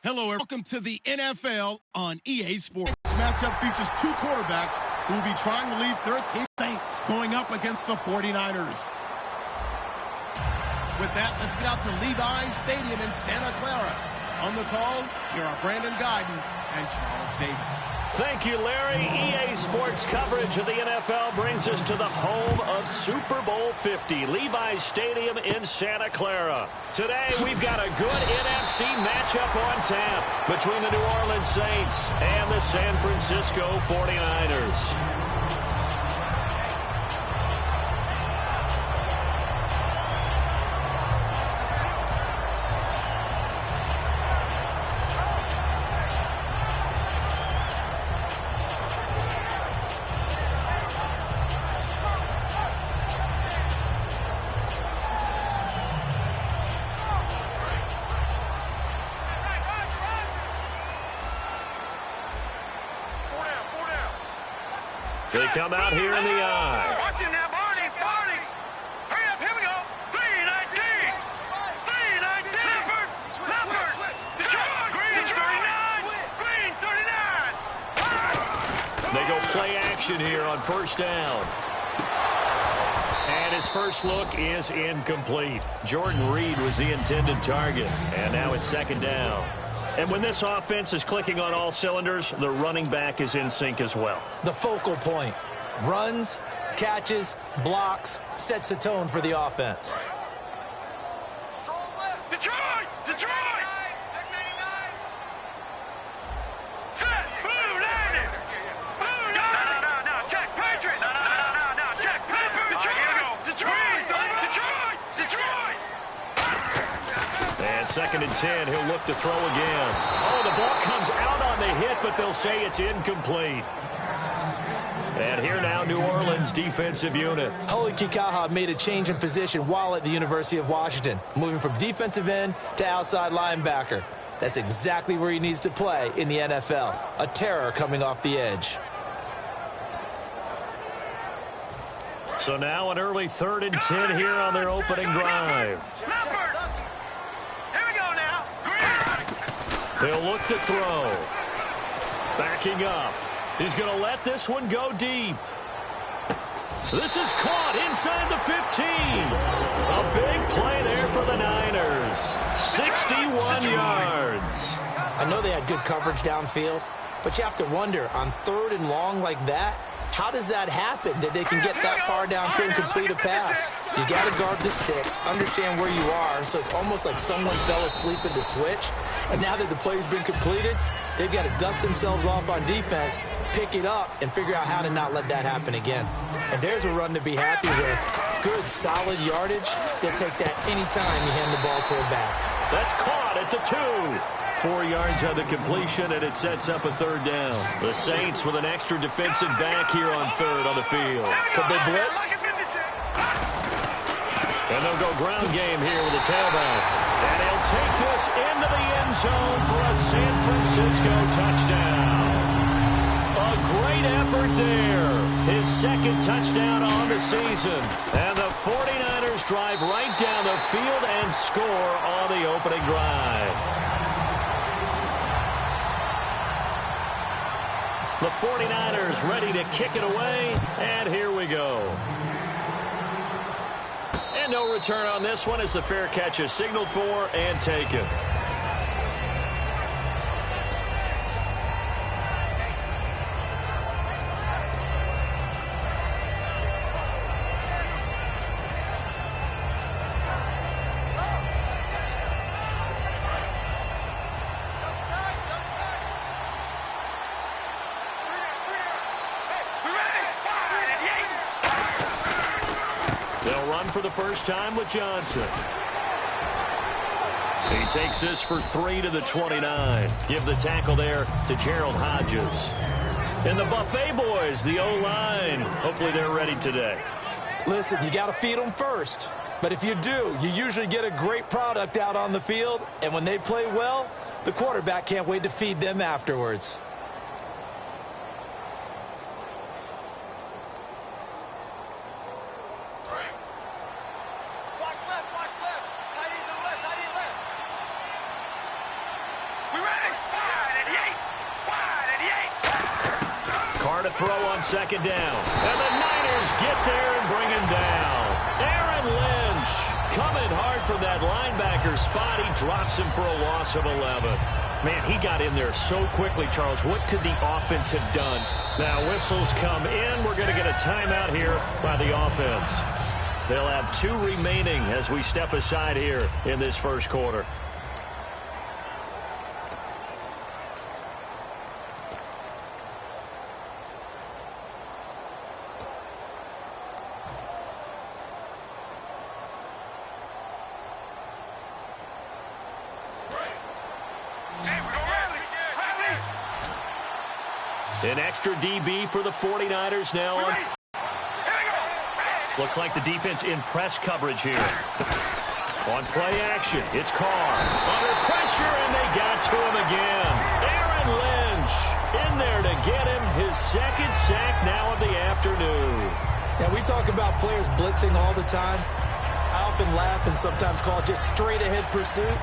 Hello, welcome to the NFL on EA Sports. This matchup features two quarterbacks who will be trying to lead 13 Saints going up against the 49ers. With that, let's get out to Levi's Stadium in Santa Clara. On the call, here are Brandon Gaudin and Charles Davis. Thank you, Larry. EA Sports coverage of the NFL brings us to the home of Super Bowl 50, Levi's Stadium in Santa Clara. Today, we've got a good NFC matchup on tap between the New Orleans Saints and the San Francisco 49ers. They come out here in the eye. Watch him now, Barney. Hurry up, here we go. 319. 319. Leopard. Detroit. Green 39. Green 39. They go play action here on first down. And his first look is incomplete. Jordan Reed was the intended target. And now it's second down. And when this offense is clicking on all cylinders, the running back is in sync as well. The focal point. Runs, catches, blocks, sets the tone for the offense. Detroit! Set! Blue 90! Blue 90! No, check Patriot! No, check Patriot! Detroit! And second and 10, he'll look to throw again. Oh, the ball comes out on the hit, but they'll say it's incomplete. And here now, New Orleans defensive unit. Hau'oli Kikaha made a change in position while at the University of Washington, moving from defensive end to outside linebacker. That's exactly where he needs to play in the NFL. A terror coming off the edge. So now an early 3rd and 10 here on their opening drive. Here we go now. They'll look to throw. Backing up. He's going to let this one go deep. This is caught inside the 15. A big play there for the Niners. 61 yards. I know they had good coverage downfield, but you have to wonder, on 3rd and long like that, how does that happen that they can get that far downfield and complete a pass? You got to guard the sticks, understand where you are, so it's almost like someone fell asleep at the switch, and now that the play's been completed, they've got to dust themselves off on defense, pick it up, and figure out how to not let that happen again. And there's a run to be happy with. Good, solid yardage. They'll take that anytime you hand the ball to a back. That's caught at the 2. 4 yards on the completion, and it sets up a 3rd down. The Saints with an extra defensive back here on 3rd on the field. Could they blitz? And they'll go ground game here with a tailback. And he'll take this into the end zone for a San Francisco touchdown. A great effort there. His 2nd touchdown on the season. And the 49ers drive right down the field and score on the opening drive. The 49ers ready to kick it away, and here we go. And no return on this one as the fair catch is signaled for and taken. For the first time with Johnson. He takes this for 3 to the 29. Give the tackle there to Gerald Hodges. And the Buffet boys, the O-line. Hopefully they're ready today. Listen, you got to feed them first. But if you do, you usually get a great product out on the field. And when they play well, the quarterback can't wait to feed them afterwards. We ready? throw on second down. And the Niners get there and bring him down. Aaron Lynch coming hard from that linebacker spot. He drops him for a loss of 11. Man, he got in there so quickly, Charles. What could the offense have done? Now whistles come in. We're going to get a timeout here by the offense. They'll have 2 remaining as we step aside here in this first quarter. An extra DB for the 49ers now on. Looks like the defense in press coverage here. On play action, it's Carr. Under pressure, and they got to him again. Aaron Lynch in there to get him his second sack now of the afternoon. Now, we talk about players blitzing all the time. I often laugh and sometimes call it just straight-ahead pursuit.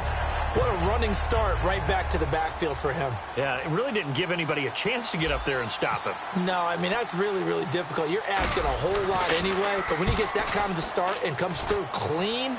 What a running start right back to the backfield for him. Yeah, it really didn't give anybody a chance to get up there and stop him. No, I mean, that's really, really difficult. You're asking a whole lot anyway, but when he gets that kind of a start and comes through clean,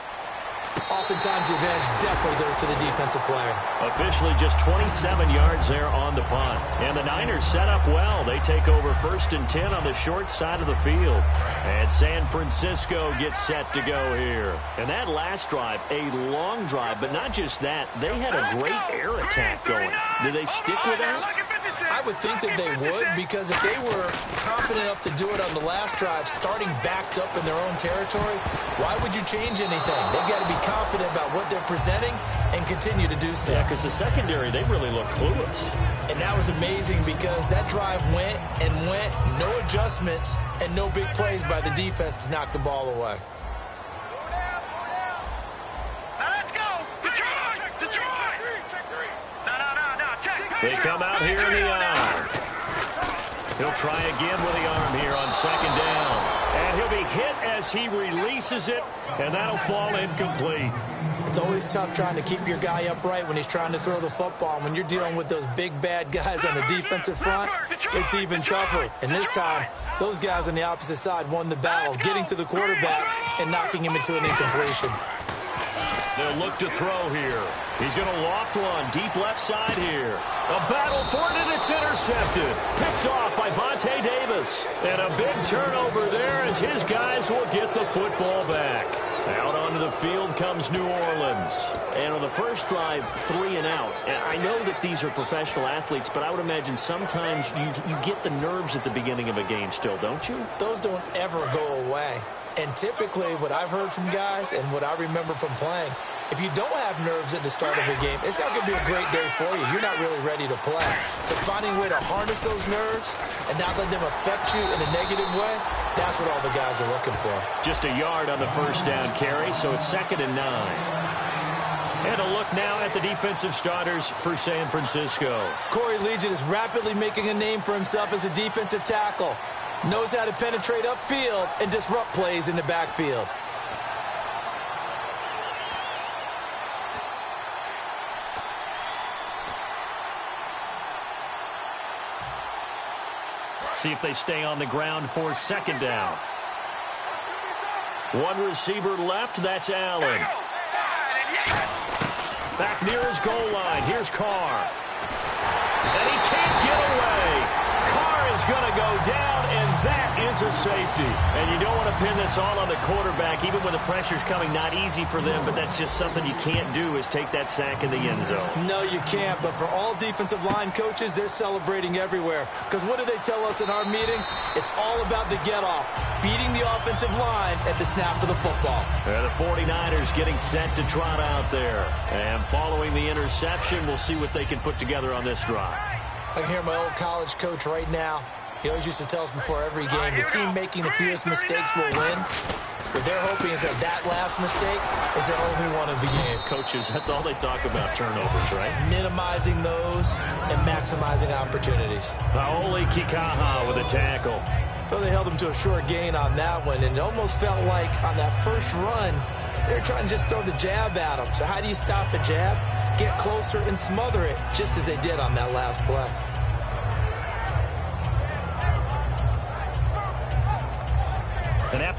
oftentimes the advantage definitely goes to the defensive player. Officially just 27 yards there on the punt. And the Niners set up well. They take over 1st and 10 on the short side of the field. And San Francisco gets set to go here. And that last drive, a long drive, but not just that. They had a great air attack going. Did they stick with that? I would think that they would, because if they were confident enough to do it on the last drive, starting backed up in their own territory, why would you change anything? They've got to be confident about what they're presenting and continue to do so. Yeah, because the secondary, they really look clueless. And that was amazing because that drive went and went, no adjustments and no big plays by the defense to knock the ball away. Now let's go! Detroit! Detroit! No, check. They come out here in the eye. He'll try again with the arm here on second down. And he'll be hit as he releases it, and that'll fall incomplete. It's always tough trying to keep your guy upright when he's trying to throw the football. When you're dealing with those big, bad guys on the defensive front, it's even tougher. And this time, those guys on the opposite side won the battle, getting to the quarterback and knocking him into an incompletion. They'll look to throw here. He's going to loft one deep left side here. A battle for it, and it's intercepted. Picked off by Vontae Davis. And a big turnover there as his guys will get the football back. Out onto the field comes New Orleans. And on the first drive, 3 and out. And I know that these are professional athletes, but I would imagine sometimes you get the nerves at the beginning of a game still, don't you? Those don't ever go away. And typically what I've heard from guys and what I remember from playing, if you don't have nerves at the start of a game, it's not going to be a great day for you. You're not really ready to play. So finding a way to harness those nerves and not let them affect you in a negative way, that's what all the guys are looking for. Just a yard on the first down carry, so it's 2nd and 9. And a look now at the defensive starters for San Francisco. Corey Liuget is rapidly making a name for himself as a defensive tackle. Knows how to penetrate upfield and disrupt plays in the backfield. See if they stay on the ground for 2nd down. One receiver left, that's Allen. Back near his goal line, here's Carr. And he can't get away. Carr is going to go down, and that is a safety. And you don't want to pin this all on the quarterback, even when the pressure's coming. Not easy for them, but that's just something you can't do, is take that sack in the end zone. No, you can't. But for all defensive line coaches, they're celebrating everywhere. Because what do they tell us in our meetings? It's all about the get-off, beating the offensive line at the snap of the football. The 49ers getting set to trot out there. And following the interception, we'll see what they can put together on this drive. I can hear my old college coach right now. He always used to tell us before every game, the team making the fewest mistakes will win. What they're hoping is that last mistake is their only one of the game. Coaches, that's all they talk about, turnovers, right? Minimizing those and maximizing opportunities. Paoli Kikaha with a tackle. Well, they held him to a short gain on that one, and it almost felt like on that first run, they were trying to just throw the jab at him. So how do you stop the jab? Get closer and smother it, just as they did on that last play.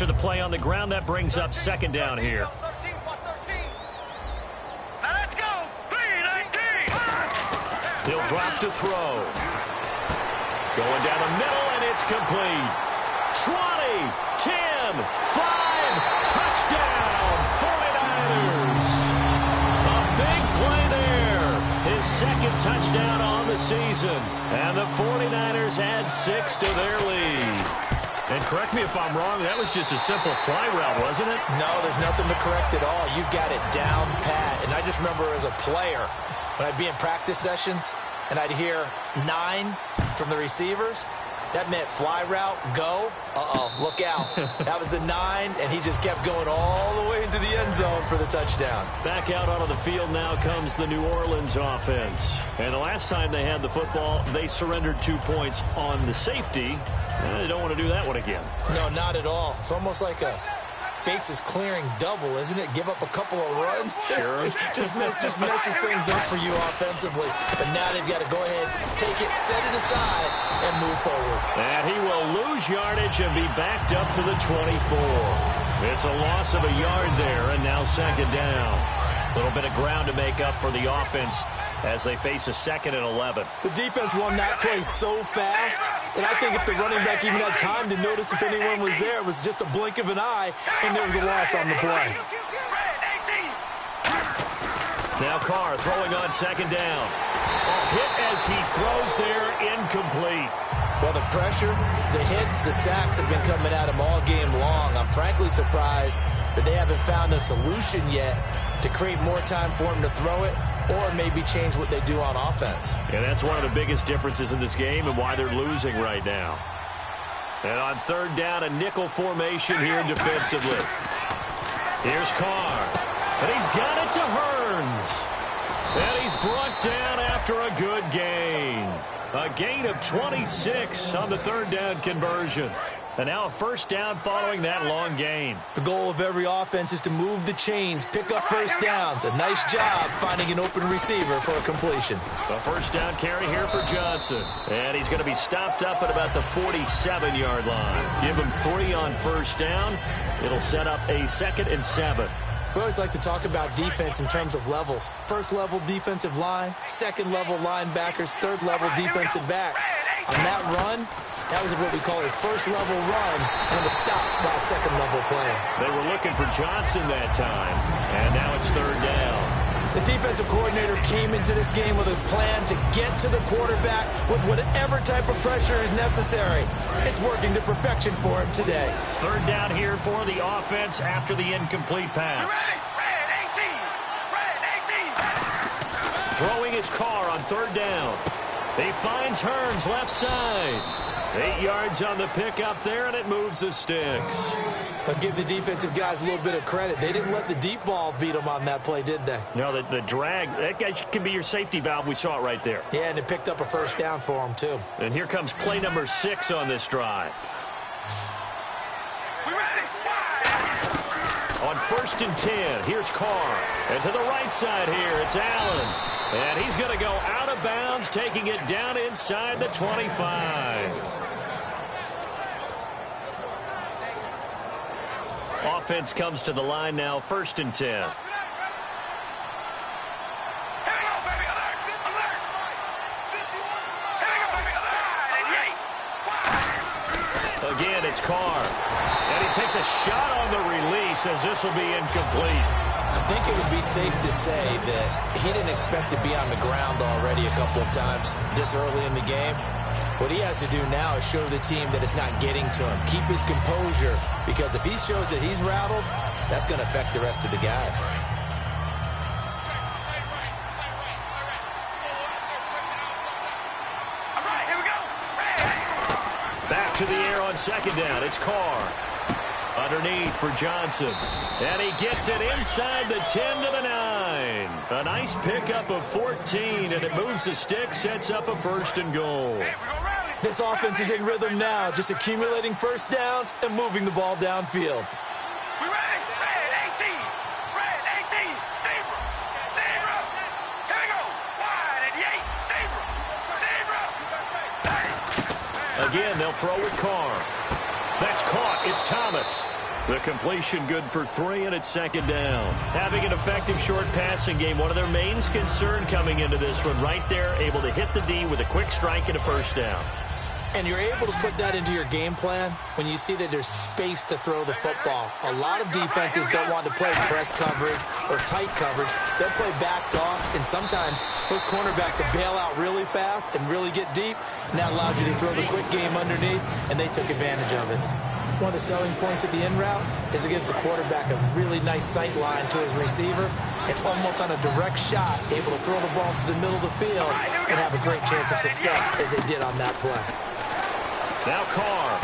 after the play on the ground. That brings up second down here. Now let's go. 3-19. He'll drop to throw. Going down the middle, and it's complete. 20, 10, 5, touchdown, 49ers. A big play there. His second touchdown on the season. And the 49ers add 6 to their lead. And correct me if I'm wrong, that was just a simple fly route, wasn't it? No, there's nothing to correct at all. You've got it down pat. And I just remember as a player, when I'd be in practice sessions, and I'd hear 9 from the receivers, that meant fly route, go. Uh-oh, look out. That was the 9, and he just kept going all the way into the end zone for the touchdown. Back out onto the field now comes the New Orleans offense. And the last time they had the football, they surrendered 2 points on the safety. They don't want to do that one again. No, not at all. It's almost like a bases clearing double, isn't it? Give up a couple of runs. Sure. just messes things up for you offensively. But now they've got to go ahead, take it, set it aside, and move forward. And he will lose yardage and be backed up to the 24. It's a loss of a yard there, and now second down. A little bit of ground to make up for the offense as they face a 2nd and 11. The defense won that play so fast that I think if the running back even had time to notice if anyone was there, it was just a blink of an eye, and there was a loss on the play. Now Carr throwing on second down. A hit as he throws there, incomplete. Well, the pressure, the hits, the sacks have been coming at him all game long. I'm frankly surprised that they haven't found a solution yet to create more time for him to throw it, or maybe change what they do on offense. And that's one of the biggest differences in this game and why they're losing right now. And on third down, a nickel formation here defensively. Here's Carr. And he's got it to Hearns. And he's brought down after a good gain. A gain of 26 on the third down conversion. And now a first down following that long gain. The goal of every offense is to move the chains, pick up first downs. A nice job finding an open receiver for a completion. A first down carry here for Johnson. And he's going to be stopped up at about the 47-yard line. Give him 3 on first down. It'll set up a 2nd and 7. We always like to talk about defense in terms of levels. First level defensive line, second level linebackers, third level defensive backs. On that run, that was what we call a first level run, and it was stopped by a second level player. They were looking for Johnson that time, and now it's third down. The defensive coordinator came into this game with a plan to get to the quarterback with whatever type of pressure is necessary. It's working to perfection for him today. Third down here for the offense after the incomplete pass. Throwing his Carr on third down. He finds Hearns left side. 8 yards on the pickup there, and it moves the sticks. I'll give the defensive guys a little bit of credit. They didn't let the deep ball beat them on that play, did they? No, the drag, that guy can be your safety valve. We saw it right there. Yeah, and it picked up a first down for them, too. And here comes play number 6 on this drive. On 1st and 10, here's Carr. And to the right side here, it's Allen. And he's going to go out of bounds, taking it down inside the 25. Offense comes to the line now, 1st and 10. Again, it's Carr. And he takes a shot on the release as this will be incomplete. I think it would be safe to say that he didn't expect to be on the ground already a couple of times this early in the game. What he has to do now is show the team that it's not getting to him. Keep his composure, because if he shows that he's rattled, that's going to affect the rest of the guys. Back to the air on second down. It's Carr. Underneath for Johnson. And he gets it inside the 10 to the 9. A nice pickup of 14, and it moves the stick, sets up a 1st and goal. This offense is in rhythm now, just accumulating first downs and moving the ball downfield. We ready? Red 18. Red 18. Zebra. Zebra. Here we go. Wide and 8. Zebra. Zebra. Again, they'll throw with Carr. That's caught. It's Thomas. The completion good for 3, and it's second down. Having an effective short passing game, one of their main concern coming into this one, right there, able to hit the D with a quick strike and a first down. And you're able to put that into your game plan when you see that there's space to throw the football. A lot of defenses don't want to play press coverage or tight coverage. They'll play backed off, and sometimes those cornerbacks will bail out really fast and really get deep, and that allows you to throw the quick game underneath, and they took advantage of it. One of the selling points at the in route is it gives the quarterback a really nice sight line to his receiver, and almost on a direct shot, able to throw the ball to the middle of the field and have a great chance of success as they did on that play. Now Carr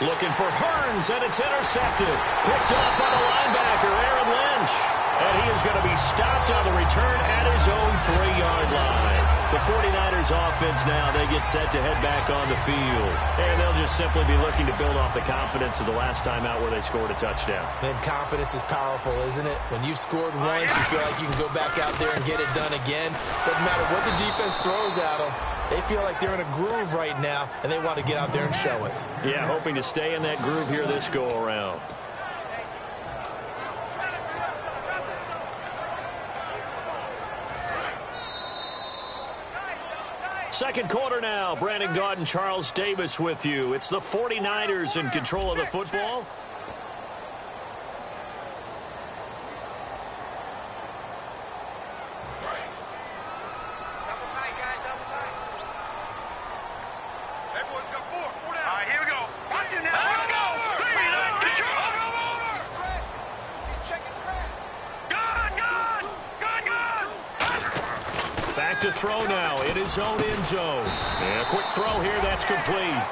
looking for Hearns, and it's intercepted. Picked up by the linebacker, Aaron Lynch. And he is going to be stopped on the return at his own 3-yard line. The 49ers offense now, they get set to head back on the field. And they'll just simply be looking to build off the confidence of the last time out where they scored a touchdown. And confidence is powerful, isn't it? When you've scored once, you feel like you can go back out there and get it done again. Doesn't matter what the defense throws at them. They feel like they're in a groove right now, and they want to get out there and show it. Yeah, hoping to stay in that groove here this go-around. Second quarter now. Brandon Gaudin, Charles Davis with you. It's the 49ers in control of the football. To throw now in his own end zone. And a quick throw here, that's complete.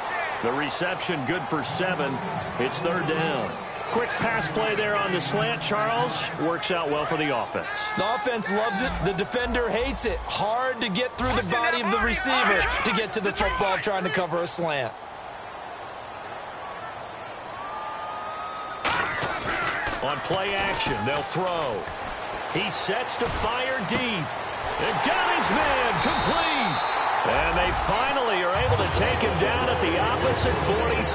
The reception good for 7. It's third down. Quick pass play there on the slant, Charles. Works out well for the offense. The offense loves it. The defender hates it. Hard to get through the body of the receiver to get to the football trying to cover a slant. On play action, they'll throw. He sets to fire deep. And got his man complete. And they finally are able to take him down at the opposite 47.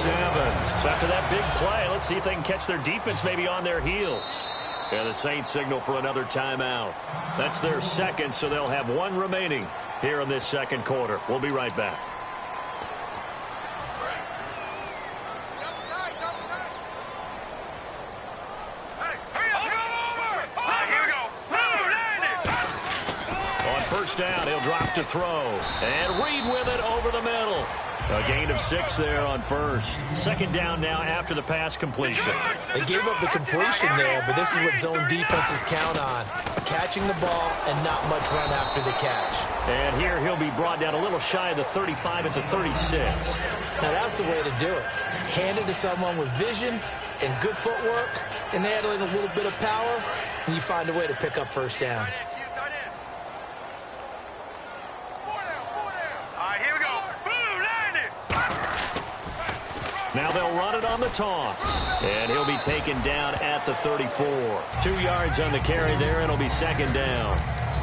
So after that big play, let's see if they can catch their defense maybe on their heels. And the Saints signal for another timeout. That's their second, so they'll have 1 remaining here in this second quarter. We'll be right back. First down, he'll drop to throw. And Reed with it over the middle. A gain of 6 there on first. Second down now after the pass completion. They gave up the completion there, but this is what zone defenses count on. Catching the ball and not much run after the catch. And here he'll be brought down a little shy of the 35 at the 36. Now that's the way to do it. Hand it to someone with vision and good footwork and add in a little bit of power, and you find a way to pick up first downs. Now they'll run it on the toss. And he'll be taken down at the 34. 2 yards on the carry there, and it'll be second down.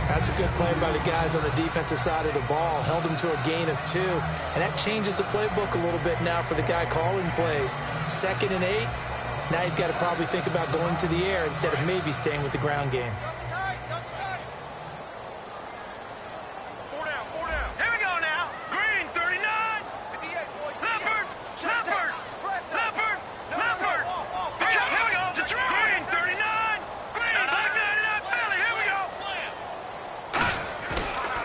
That's a good play by the guys on the defensive side of the ball. Held him to a gain of 2. And that changes the playbook a little bit now for the guy calling plays. 2nd and 8. Now he's got to probably think about going to the air instead of maybe staying with the ground game.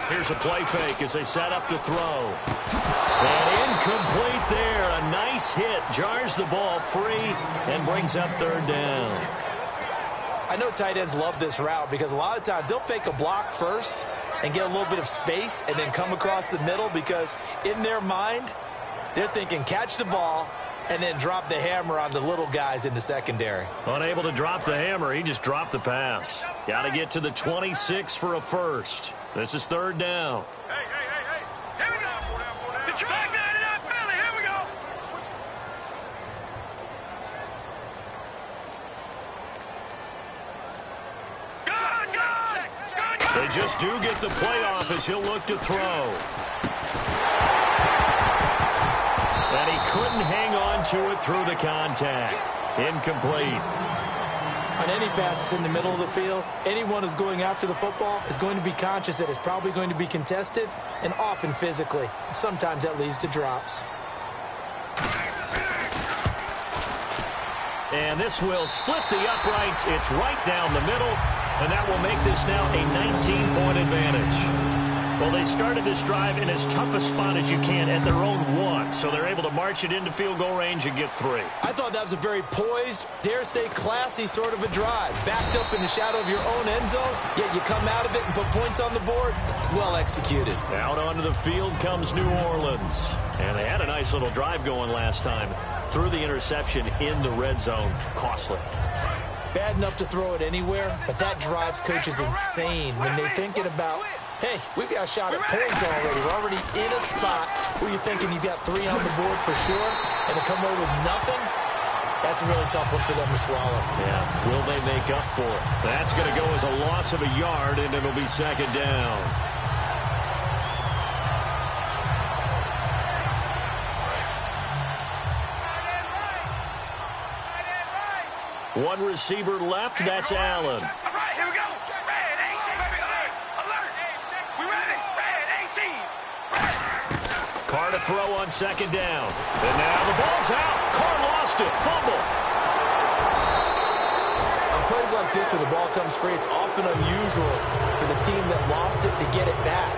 Here's a play fake as they set up to throw. And incomplete there. A nice hit. Jars the ball free and brings up third down. I know tight ends love this route because a lot of times they'll fake a block first and get a little bit of space and then come across the middle because in their mind, they're thinking catch the ball and then drop the hammer on the little guys in the secondary. Unable to drop the hammer, he just dropped the pass. Got to get to the 26 for a first. This is third down. Hey. Here we go. Get your back there to that Philly. Here we go. Good. They just do get the play off as he'll look to throw. And he couldn't hang on to it through the contact. Incomplete. On any passes in the middle of the field, anyone who's going after the football is going to be conscious that it's probably going to be contested, and often physically. Sometimes that leads to drops. And this will split the uprights. It's right down the middle, and that will make this now a 19-point advantage. Well, they started this drive in as tough a spot as you can at their own 1, so they're able to march it into field goal range and get 3. I thought that was a very poised, dare say classy sort of a drive. Backed up in the shadow of your own end zone, yet you come out of it and put points on the board. Well executed. Out onto the field comes New Orleans. And they had a nice little drive going last time. Threw the interception in the red zone. Costly. Bad enough to throw it anywhere, but that drives coaches insane when they're thinking about, hey, we've got a shot at points already. We're already in a spot where you're thinking you've got 3 on the board for sure, and to come away with nothing, that's a really tough one for them to swallow. Yeah, will they make up for it? That's going to go as a loss of a yard, and it'll be second down. One receiver left, that's Allen. All right, here we go. Red 18. Alert. Alert. We ready. Red 18. Carr to throw on second down. And now the ball's out. Carr lost it. Fumble. On plays like this where the ball comes free, it's often unusual for the team that lost it to get it back.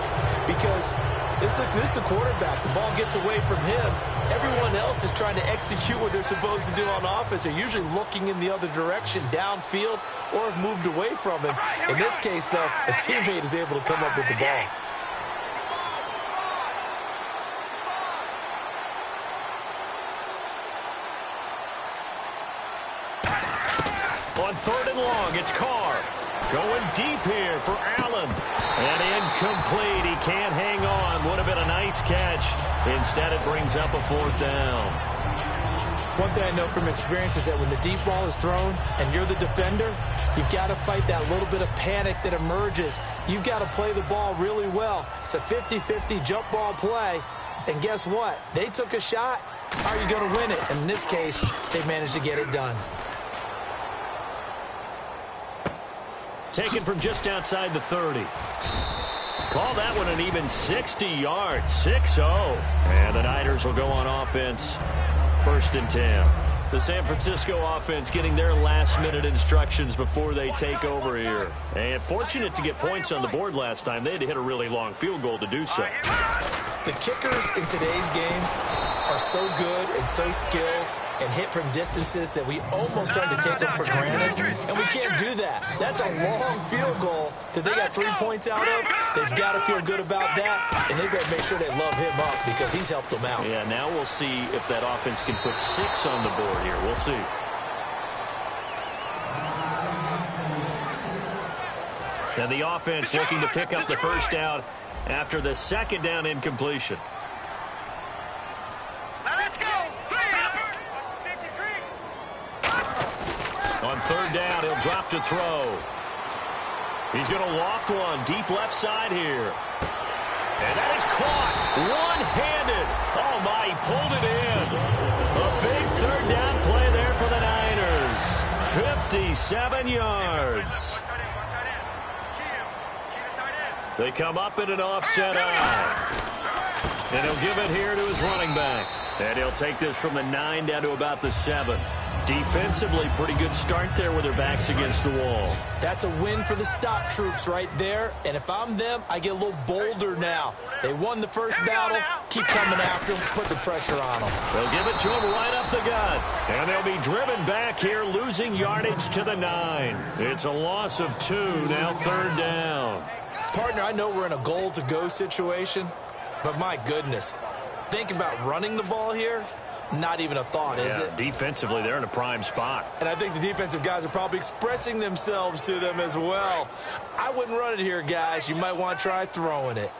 Because this is the quarterback. The ball gets away from him. Everyone else is trying to execute what they're supposed to do on offense. They're usually looking in the other direction, downfield, or have moved away from him. In this case, though, a teammate is able to come up with the ball. On third and long, it's Carr. Going deep here for Allen. And incomplete. He can't hang on. Would have been a nice catch. Instead, it brings up a 4th down. One thing I know from experience is that when the deep ball is thrown and you're the defender, you've got to fight that little bit of panic that emerges. You've got to play the ball really well. It's a 50-50 jump ball play. And guess what? They took a shot. How are you going to win it? And in this case, they managed to get it done. Taken from just outside the 30. Call that one an even 60 yards. 6-0. And the Niners will go on offense. 1st and 10. The San Francisco offense getting their last-minute instructions before they take over here. And fortunate to get points on the board last time. They had to hit a really long field goal to do so. The kickers in today's game are so good and so skilled and hit from distances that we almost start to take them for granted. And we can't do that. That's a long field goal that they got 3 points out of. They've got to feel good about that, and they've got to make sure they love him up because he's helped them out. Yeah, now we'll see if that offense can put 6 on the board here. We'll see. And the offense looking to pick up the first down after the second down incompletion. Now let's go. On third down, he'll drop to throw. He's going to loft one deep left side here. And that is caught one-handed. Oh, my, he pulled it in. A big third down play there for the Niners. 57 yards. They come up in an offset eye. And he'll give it here to his running back. And he'll take this from the 9 down to about the 7. Defensively, pretty good start there with their backs against the wall. That's a win for the stop troops right there. And if I'm them, I get a little bolder now. They won the first battle. Keep coming after them. Put the pressure on them. They'll give it to him right up the gut. And they'll be driven back here, losing yardage to the 9. It's a loss of 2, now third down. Partner, I know we're in a goal-to-go situation, but my goodness, think about running the ball here. Not even a thought, is it? Defensively, they're in a prime spot. And I think the defensive guys are probably expressing themselves to them as well. I wouldn't run it here, guys. You might want to try throwing it.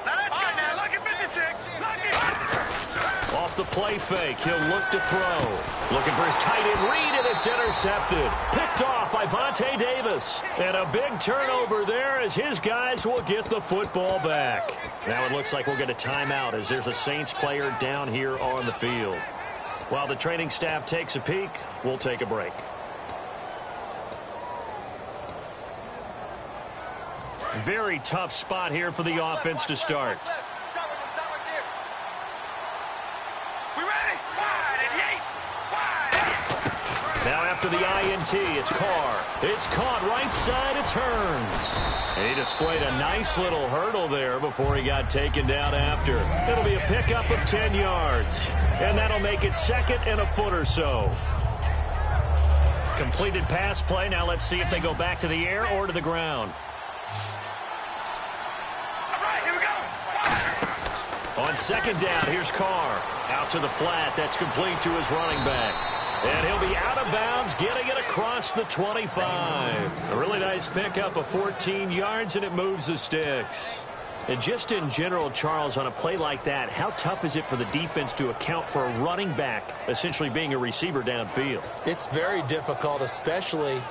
Now let's go. Now look at 56. Look at Off the play fake, he'll look to throw. Looking for his tight end read, and it's intercepted. Picked off by Vontae Davis. And a big turnover there as his guys will get the football back. Now it looks like we'll get a timeout as there's a Saints player down here on the field. While the training staff takes a peek, we'll take a break. Very tough spot here for the offense to start. Now after the INT, it's Carr. It's caught right side, it turns. He displayed a nice little hurdle there before he got taken down after. It'll be a pickup of 10 yards. And that'll make it second and a foot or so. Completed pass play. Now let's see if they go back to the air or to the ground. On second down, here's Carr. Out to the flat. That's complete to his running back. And he'll be out of bounds, getting it across the 25. A really nice pickup of 14 yards, and it moves the sticks. And just in general, Charles, on a play like that, how tough is it for the defense to account for a running back essentially being a receiver downfield? It's very difficult, especially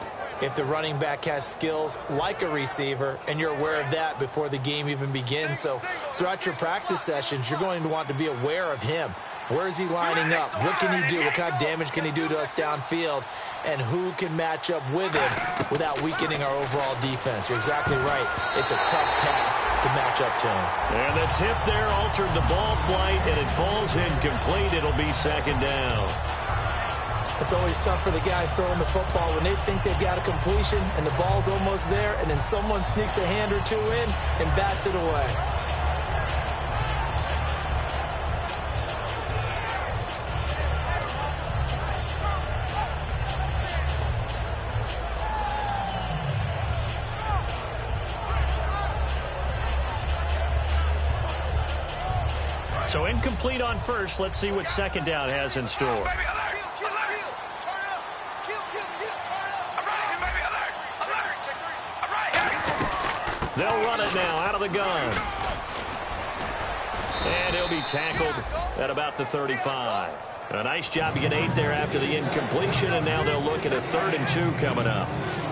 if the running back has skills like a receiver, and you're aware of that before the game even begins. So throughout your practice sessions, you're going to want to be aware of him. Where is he lining up? What can he do? What kind of damage can he do to us downfield? And who can match up with him without weakening our overall defense? You're exactly right. It's a tough task to match up to him. And the tip there altered the ball flight, and it falls incomplete. It'll be second down. It's always tough for the guys throwing the football when they think they've got a completion and the ball's almost there, and then someone sneaks a hand or two in and bats it away. So incomplete on first. Let's see what second down has in store. They'll run it now out of the gun. And he'll be tackled at about the 35. A nice job to get 8 there after the incompletion, and now they'll look at a 3rd and 2 coming up.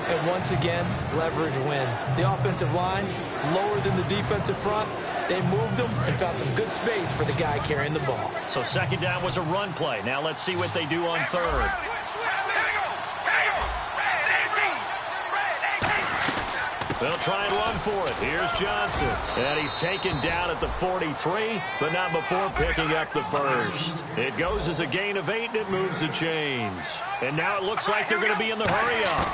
And once again, leverage wins. The offensive line, lower than the defensive front. They moved them and found some good space for the guy carrying the ball. So second down was a run play. Now let's see what they do on third. They'll try and run for it. Here's Johnson. And he's taken down at the 43, but not before picking up the first. It goes as a gain of 8, and it moves the chains. And now it looks like they're going to be in the hurry-up.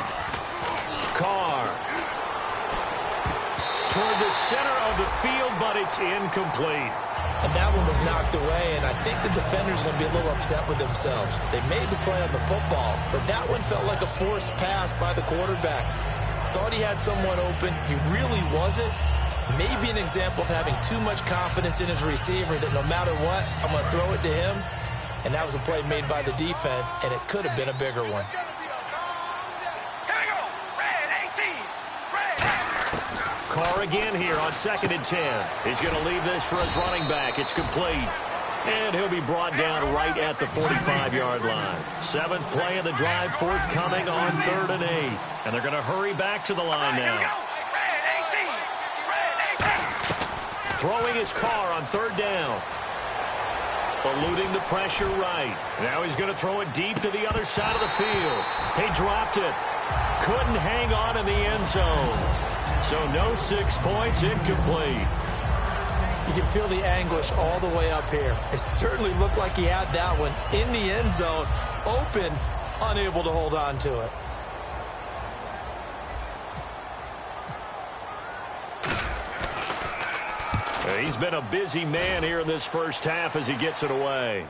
Carr. Toward the center of the field, but it's incomplete. And that one was knocked away, and I think the defender's going to be a little upset with themselves. They made the play on the football, but that one felt like a forced pass by the quarterback. Thought he had someone open. He really wasn't. Maybe an example of having too much confidence in his receiver that no matter what, I'm going to throw it to him. And that was a play made by the defense, and it could have been a bigger one. Carr again here on 2nd and 10. He's going to leave this for his running back. It's complete. And he'll be brought down right at the 45-yard line. 7th play of the drive forthcoming on 3rd and 8. And they're going to hurry back to the line now. Throwing his Carr on 3rd down. Eluding the pressure right. Now he's going to throw it deep to the other side of the field. He dropped it. Couldn't hang on in the end zone. So no 6 points, incomplete. You can feel the anguish all the way up here. It certainly looked like he had that one in the end zone, open, unable to hold on to it. He's been a busy man here in this first half as he gets it away.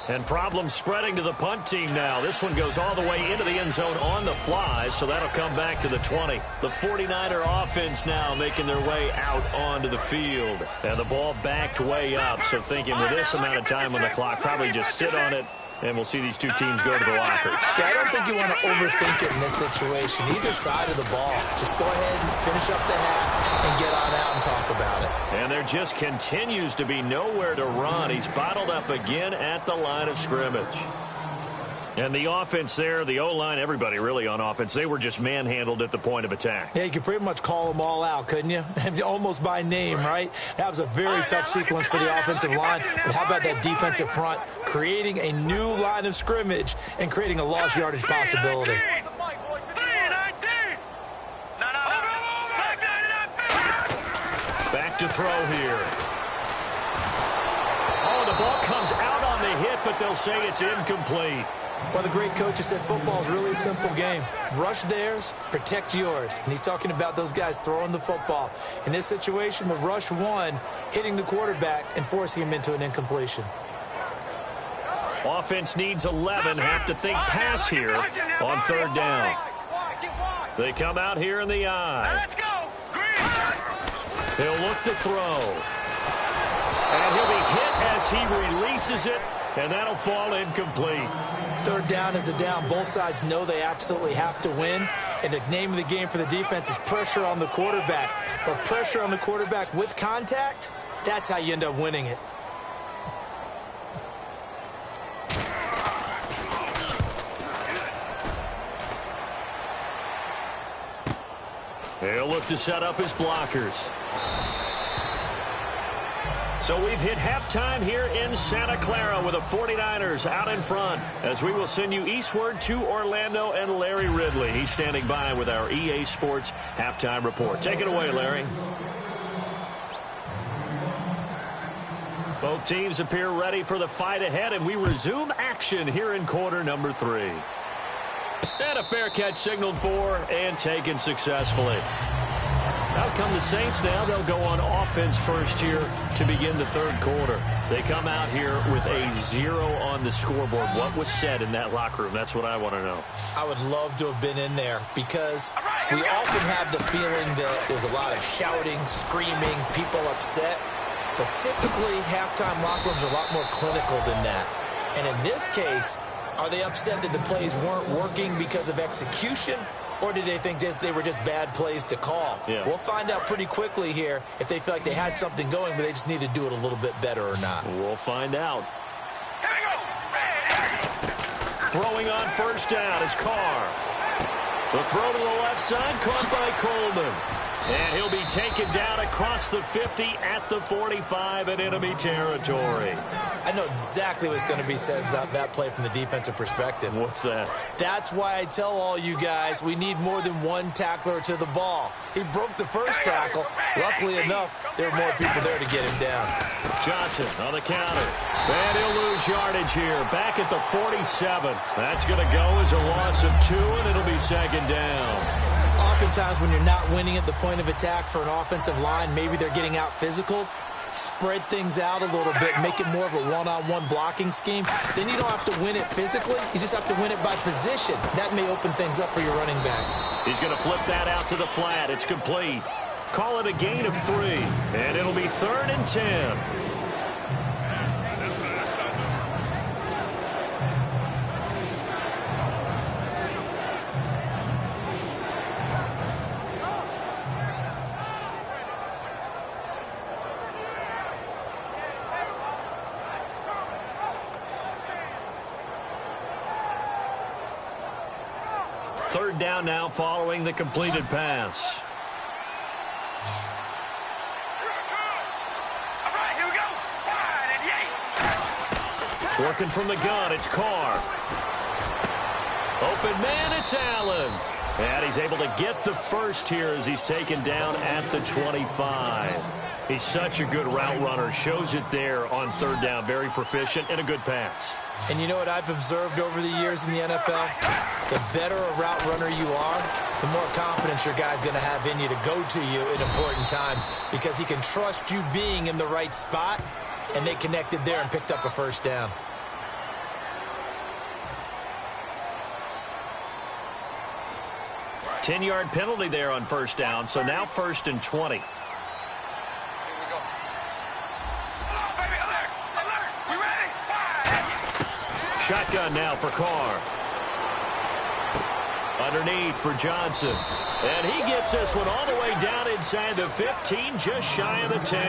And problems spreading to the punt team now. This one goes all the way into the end zone on the fly, so that'll come back to the 20. The 49er offense now making their way out onto the field. And the ball backed way up, so thinking with this amount of time on the clock, probably just sit on it And we'll see these two teams go to the lockers. Yeah, I don't think you want to overthink it in this situation. Either side of the ball. Just go ahead and finish up the half and get on out and talk about it. And there just continues to be nowhere to run. He's bottled up again at the line of scrimmage. And the offense there, the O-line, everybody really on offense, they were just manhandled at the point of attack. Yeah, you could pretty much call them all out, couldn't you? Almost by name, right? That was a very tough sequence for the offensive line. But how about that defensive front creating a new line of scrimmage and creating a lost yardage possibility? Back to throw here. Oh, the ball comes out on the hit, but they'll say it's incomplete. Well, the great coach has said football is really a simple game. Rush theirs, protect yours. And he's talking about those guys throwing the football. In this situation, the rush won, hitting the quarterback and forcing him into an incompletion. Offense needs 11. Have to think pass here on third down. They come out here in the eye. Let's go. Green. He'll look to throw. And he'll be hit as he releases it, and that'll fall incomplete. Third down is a down. Both sides know they absolutely have to win. And the name of the game for the defense is pressure on the quarterback. But pressure on the quarterback with contact, that's how you end up winning it. He'll look to set up his blockers. So we've hit halftime here in Santa Clara with the 49ers out in front as we will send you eastward to Orlando and Larry Ridley. He's standing by with our EA Sports halftime report. Take it away, Larry. Both teams appear ready for the fight ahead, and we resume action here in quarter number 3. And a fair catch signaled for and taken successfully. Out come the Saints now. They'll go on offense first here to begin the third quarter. They come out here with a 0 on the scoreboard. What was said in that locker room? That's what I want to know. I would love to have been in there because we often have the feeling that there's a lot of shouting, screaming, people upset. But typically, halftime locker rooms are a lot more clinical than that. And in this case, are they upset that the plays weren't working because of execution? Or did they think they were just bad plays to call? Yeah. We'll find out pretty quickly here if they feel like they had something going, but they just need to do it a little bit better or not. We'll find out. Here we go. Throwing on first down is Carr. The throw to the left side, caught by Coleman. And he'll be taken down across the 50 at the 45 in enemy territory. I know exactly what's going to be said about that play from the defensive perspective. What's that? That's why I tell all you guys we need more than one tackler to the ball. He broke the first tackle. Luckily enough, there were more people there to get him down. Johnson on the counter. And he'll lose yardage here. Back at the 47. That's going to go as a loss of 2, and it'll be second down. Oftentimes when you're not winning at the point of attack for an offensive line, maybe they're getting out physical. Spread things out a little bit, make it more of a one-on-one blocking scheme. Then you don't have to win it physically. You just have to win it by position. That may open things up for your running backs. He's going to flip that out to the flat. It's complete. Call it a gain of 3, and it'll be 3rd and 10. Third down now following the completed pass. All right, here we go. Wide and yay. Working from the gun, it's Carr. Open man, it's Allen. And he's able to get the first here as he's taken down at the 25. He's such a good route runner. Shows it there on third down. Very proficient and a good pass. And you know what I've observed over the years in the NFL? The better a route runner you are, the more confidence your guy's going to have in you to go to you in important times because he can trust you being in the right spot, and they connected there and picked up a first down. Ten-yard penalty there on first down, so now 1st and 20. Shotgun now for Carr. Underneath for Johnson. And he gets this one all the way down inside the 15, just shy of the 10.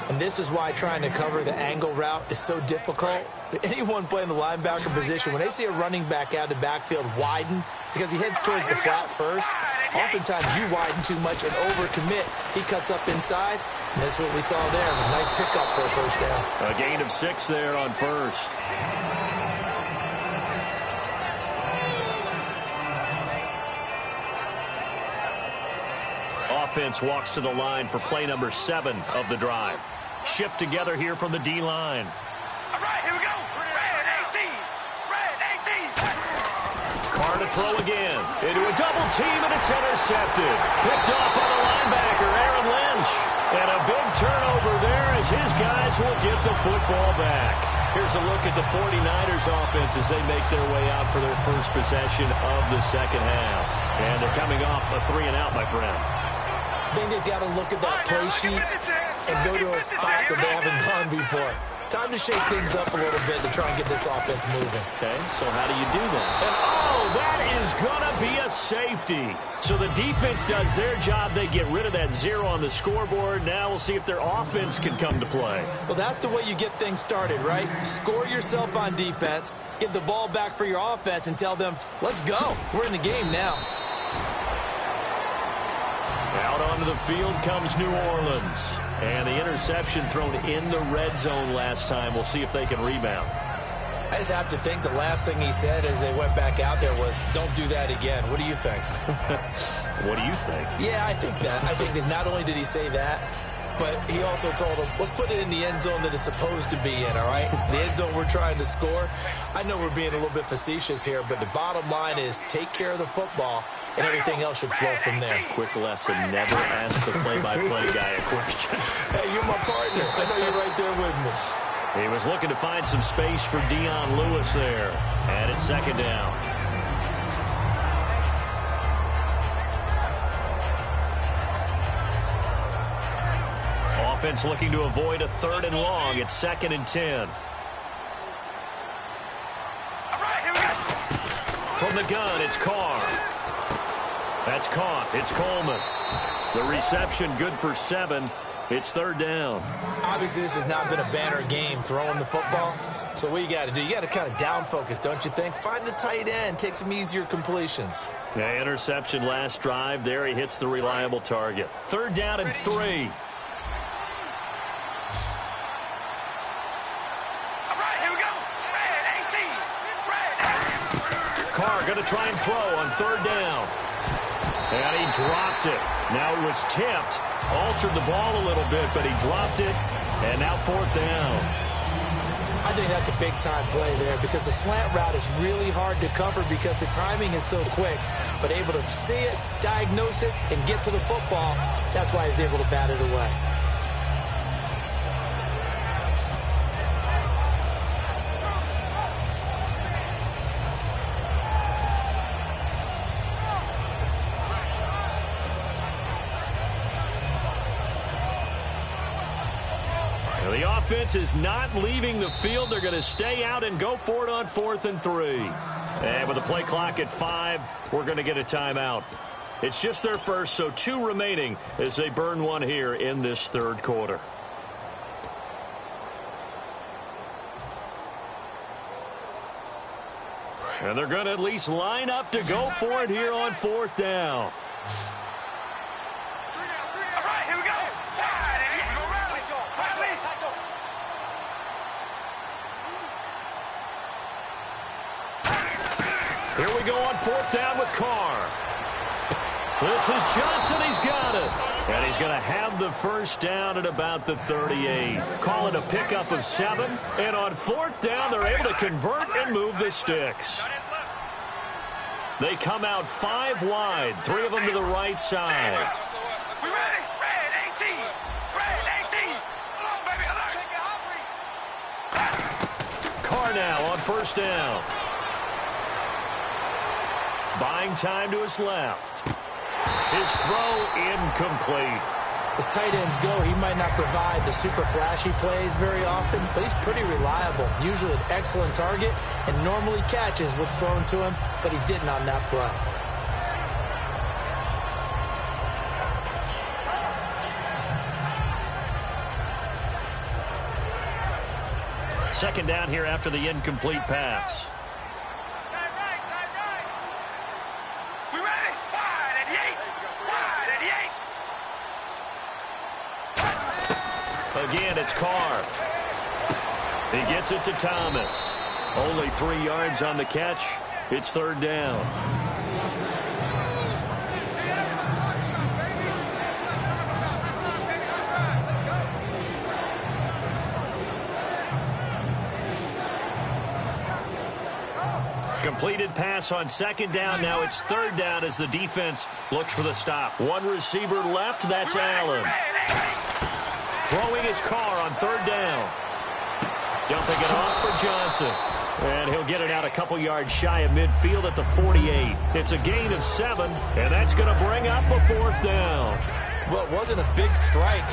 And this is why trying to cover the angle route is so difficult. Anyone playing the linebacker position, when they see a running back out of the backfield widen, because he heads towards the flat first, oftentimes you widen too much and overcommit. He cuts up inside, and that's what we saw there. A nice pickup for a first down. A gain of 6 there on first. Offense walks to the line for play number 7 of the drive. Shift together here from the D-line. All right, here we go. Red 18. Red 18. Carr to throw again. Into a double team, and it's intercepted. Picked off by the linebacker, Aaron Lynch. And a big turnover there as his guys will get the football back. Here's a look at the 49ers offense as they make their way out for their first possession of the second half. And they're coming off a 3-and-out, my friend. I think they've got to look at that play sheet and go to a spot that they haven't gone before. Time to shake things up a little bit to try and get this offense moving. Okay, so how do you do that? And that is going to be a safety. So the defense does their job. They get rid of that 0 on the scoreboard. Now we'll see if their offense can come to play. Well, that's the way you get things started, right? Score yourself on defense, get the ball back for your offense, and tell them, let's go. We're in the game now. Out onto the field comes New Orleans. And the interception thrown in the red zone last time. We'll see if they can rebound. I just have to think the last thing he said as they went back out there was, don't do that again. What do you think? What do you think? Yeah, I think that. I think that not only did he say that, but he also told them, let's put it in the end zone that it's supposed to be in, all right? The end zone we're trying to score. I know we're being a little bit facetious here, but the bottom line is take care of the football, and everything else should flow from there. Quick lesson, never ask the play-by-play guy a question. Hey, you're my partner. I know you're right there with me. He was looking to find some space for Dion Lewis there. And it's second down. Offense looking to avoid a 3rd and long. It's 2nd and 10. All right, here we go. From the gun, it's Carr. That's caught. It's Coleman. The reception good for 7. It's 3rd down. Obviously, this has not been a banner game throwing the football. So what you got to do, you got to kind of down focus, don't you think? Find the tight end, take some easier completions. Yeah, interception last drive. There he hits the reliable target. 3rd down and 3. All right, here we go. Red 18. Red. Carr going to try and throw on 3rd down. And he dropped it. Now it was tipped. Altered the ball a little bit, but he dropped it. And now 4th down. I think that's a big-time play there because the slant route is really hard to cover because the timing is so quick. But able to see it, diagnose it, and get to the football, that's why he was able to bat it away. The offense is not leaving the field. They're going to stay out and go for it on 4th and 3. And with the play clock at 5, we're going to get a timeout. It's just their first, so 2 remaining as they burn one here in this 3rd quarter. And they're going to at least line up to go for it here on 4th down. All right, here we go. Here we go on 4th down with Carr. This is Johnson. He's got it. And he's going to have the first down at about the 38. Call it a pickup of 7. And on 4th down, they're able to convert and move the sticks. They come out 5 wide, 3 of them to the right side. We ready? Red 18. Red 18. Along, baby, along. Carr now on 1st down. Buying time to his left. His throw incomplete. As tight ends go, he might not provide the super flashy plays very often, but he's pretty reliable, usually an excellent target, and normally catches what's thrown to him, but he didn't on that play. Second down here after the incomplete pass. We ready? Wide and Yates. Wide and Yates. Again, it's Carr. He gets it to Thomas. Only 3 yards on the catch. It's third down. Completed pass on second down. Now it's third down as the defense looks for the stop. One receiver left. That's Allen. Throwing his Carr on third down. Dumping it off for Johnson. And he'll get it out a couple yards shy of midfield at the 48. It's a gain of 7, and that's going to bring up a fourth down. Well, it wasn't a big strike,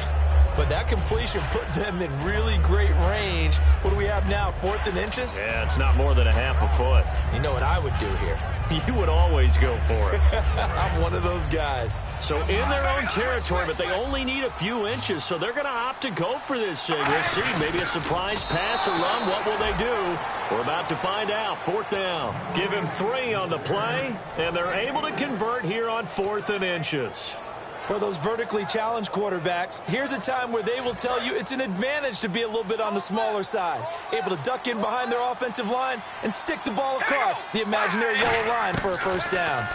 but that completion put them in really great range. What do we have now, 4th and inches? Yeah, it's not more than a half a foot. You know what I would do here? You would always go for it. I'm one of those guys. So in their own territory, but they only need a few inches, so they're going to opt to go for this thing. We'll see. Maybe a surprise pass or run. What will they do? We're about to find out. Fourth down. Give him 3 on the play, and they're able to convert here on 4th and inches. For those vertically challenged quarterbacks, here's a time where they will tell you it's an advantage to be a little bit on the smaller side. Able to duck in behind their offensive line and stick the ball across the imaginary yellow line for a first down.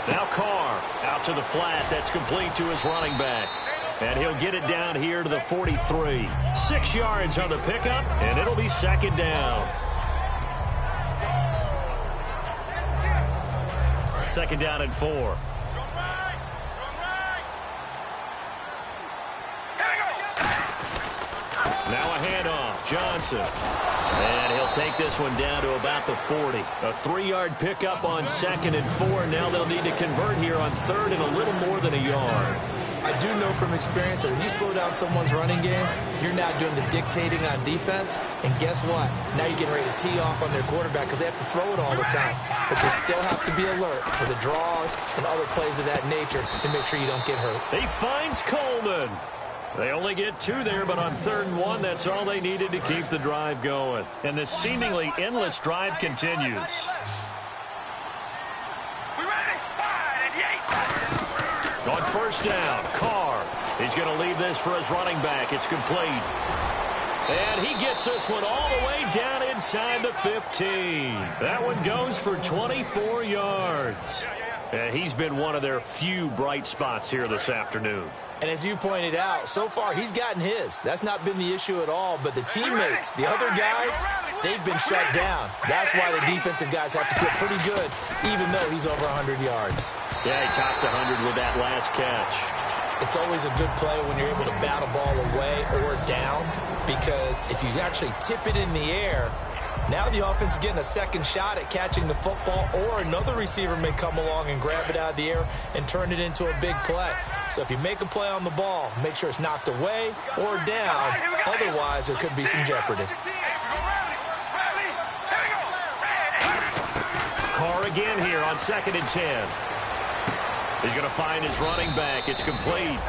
Now Carr out to the flat. That's complete to his running back. And he'll get it down here to the 43. 6 yards on the pickup, and it'll be second down. Second down and 4. Now a handoff. Johnson. And he'll take this one down to about the 40. A 3-yard pickup on 2nd and 4. Now they'll need to convert here on 3rd and a little more than a yard. I do know from experience that when you slow down someone's running game, you're now doing the dictating on defense. And guess what? Now you're getting ready to tee off on their quarterback because they have to throw it all the time. But you still have to be alert for the draws and other plays of that nature to make sure you don't get hurt. He finds Coleman. They only get 2 there, but on 3rd and 1, that's all they needed to keep the drive going. And this seemingly endless drive continues. We ready? Wide and Yates. On first down, Carr. He's going to leave this for his running back. It's complete. And he gets this one all the way down inside the 15. That one goes for 24 yards. And he's been one of their few bright spots here this afternoon. And as you pointed out, so far he's gotten his. That's not been the issue at all. But the teammates, the other guys, they've been shut down. That's why the defensive guys have to feel pretty good, even though he's over 100 yards. Yeah, he topped 100 with that last catch. It's always a good play when you're able to bat a ball away or down, because if you actually tip it in the air, now the offense is getting a second shot at catching the football, or another receiver may come along and grab it out of the air and turn it into a big play. So if you make a play on the ball, make sure it's knocked away or down. Otherwise, there could be some jeopardy. Carr again here on 2nd and 10. He's going to find his running back. It's complete.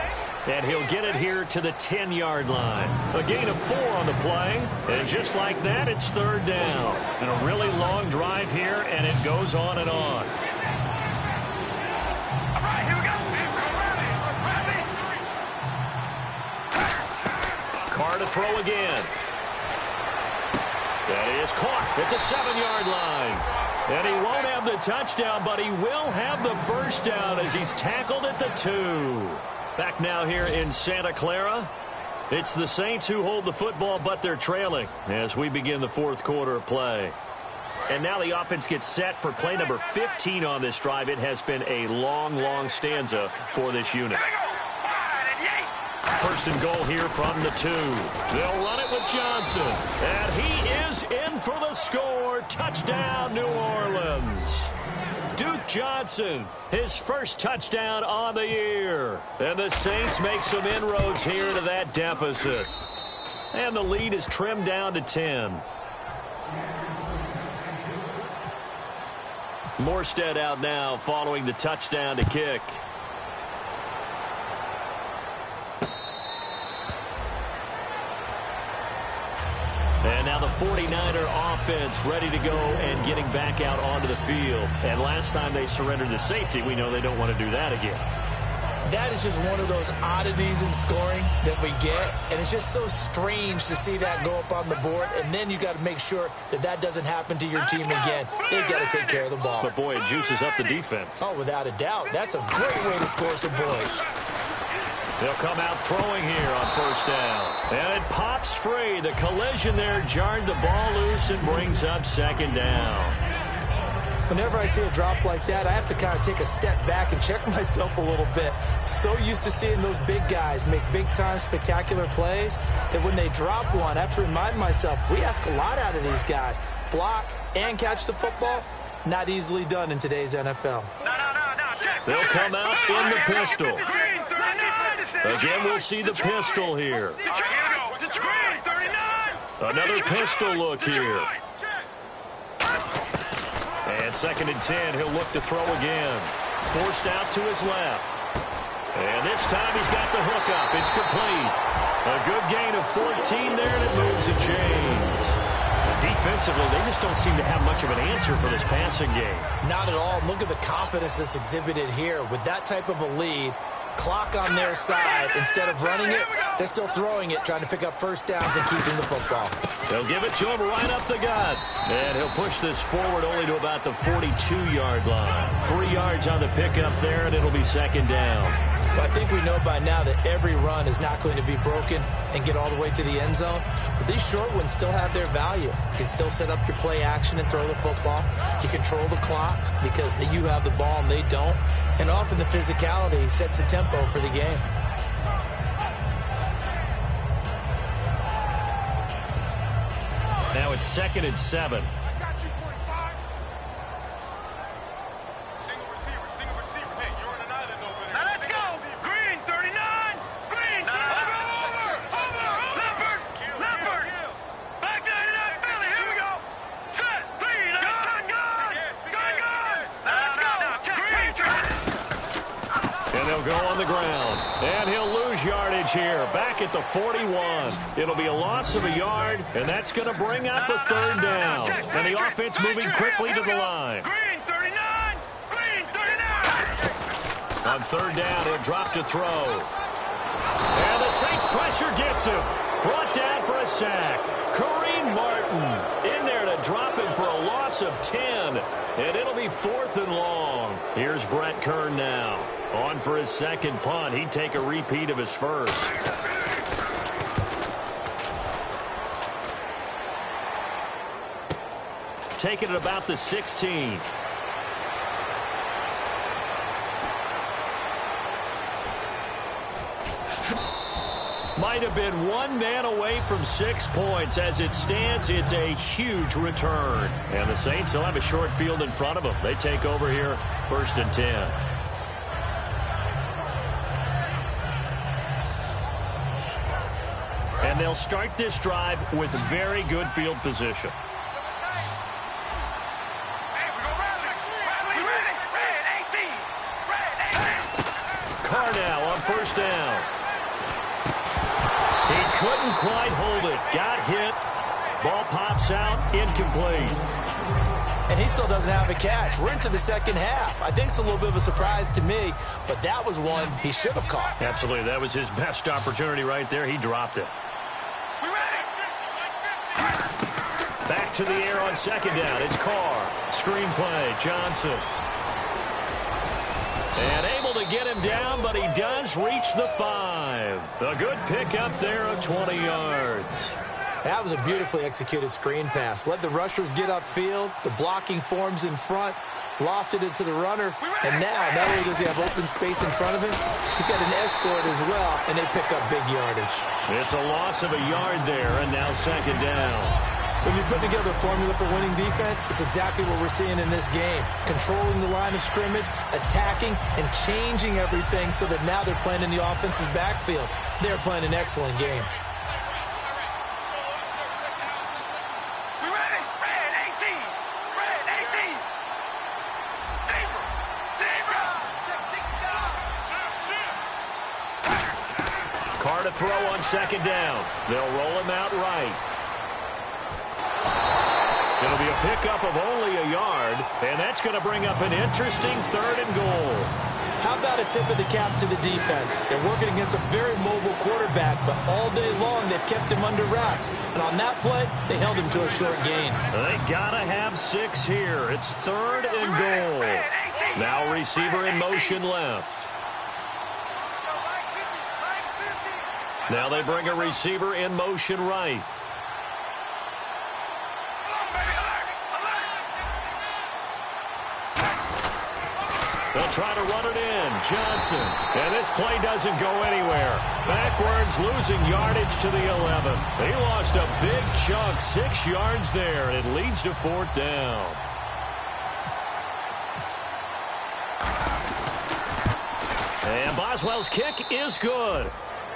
And he'll get it here to the 10-yard line. A gain of 4 on the play. And just like that, it's third down. And a really long drive here, and it goes on and on. All right, here we go. Carr to throw again. That is caught at the 7-yard line. And he won't have the touchdown, but he will have the first down as he's tackled at the 2. Back now here in Santa Clara. It's the Saints who hold the football, but they're trailing as we begin the fourth quarter of play. And now the offense gets set for play number 15 on this drive. It has been a long, long stanza for this unit. First and goal here from the 2. They'll run it with Johnson. And he is in for the score. Touchdown, New Orleans. Duke Johnson, his first touchdown on the year. And the Saints make some inroads here to that deficit. And the lead is trimmed down to 10. Morstead out now following the touchdown to kick. And now the 49er offense ready to go and getting back out onto the field. And last time they surrendered to safety, we know they don't want to do that again. That is just one of those oddities in scoring that we get, and it's just so strange to see that go up on the board, and then you got to make sure that that doesn't happen to your team again. They've got to take care of the ball. But boy, it juices up the defense. Oh, without a doubt. That's a great way to score some points. They'll come out throwing here on first down. And it pops free. The collision there jarred the ball loose and brings up second down. Whenever I see a drop like that, I have to kind of take a step back and check myself a little bit. So used to seeing those big guys make big-time spectacular plays that when they drop one, I have to remind myself, we ask a lot out of these guys. Block and catch the football, not easily done in today's NFL. They'll come out in the pistol. Again, we'll see the pistol here. Another pistol look here. And second and 10, he'll look to throw again. Forced out to his left. And this time he's got the hook up. It's complete. A good gain of 14 there, and it moves the chains. Defensively, they just don't seem to have much of an answer for this passing game. Not at all. Look at the confidence that's exhibited here. With that type of a lead, clock on their side, instead of running it, they're still throwing it, trying to pick up first downs and keeping the football. They'll give it to him right up the gut. And he'll push this forward only to about the 42-yard line. 3 yards on the pickup there, and it'll be second down. But I think we know by now that every run is not going to be broken and get all the way to the end zone. But these short ones still have their value. You can still set up your play action and throw the football. You control the clock because you have the ball and they don't. And often the physicality sets the tempo for the game. Now it's second and 7. Go on the ground, and he'll lose yardage here, back at the 41. It'll be a loss of a yard, and that's going to bring up a third down. And the offense moving quickly to the line. On third down, he'll drop to throw. And the Saints pressure gets him. Brought down for a sack. Kareem Martin in there to drop him for a loss of 10. And it'll be 4th and long. Here's Brett Kern now. On for his second punt. He'd take a repeat of his first. Taking it about the 16. Might have been one man away from 6 points. As it stands, it's a huge return. And the Saints will have a short field in front of them. They take over here, 1st and 10. And they'll start this drive with very good field position. Carr now on first down. He couldn't quite hold it. Got hit. Ball pops out. Incomplete. And he still doesn't have a catch. We're into the second half. I think it's a little bit of a surprise to me, but that was one he should have caught. Absolutely. That was his best opportunity right there. He dropped it. Back to the air on second down. It's Carr. Screen play. Johnson. And able to get him down, but he does reach the 5. A good pickup there of 20 yards. That was a beautifully executed screen pass. Let the rushers get upfield. The blocking forms in front. Lofted it to the runner. And now, not only does he have open space in front of him, he's got an escort as well, and they pick up big yardage. It's a loss of a yard there, and now second down. When you put together a formula for winning defense, it's exactly what we're seeing in this game. Controlling the line of scrimmage, attacking, and changing everything so that now they're playing in the offense's backfield. They're playing an excellent game. We ready? Red 18. Red 18. Zebra. Zebra. Carr to throw on second down. They'll roll him out right. It'll be a pickup of only a yard, and that's going to bring up an interesting 3rd and goal. How about a tip of the cap to the defense? They're working against a very mobile quarterback, but all day long they've kept him under wraps. And on that play, they held him to a short gain. They got to have 6 here. It's 3rd and goal. Now receiver in motion left. Now they bring a receiver in motion right. They'll try to run it in. Johnson. And this play doesn't go anywhere. Backwards, losing yardage to the 11. They lost a big chunk, 6 yards there, and it leads to 4th down. And Boswell's kick is good.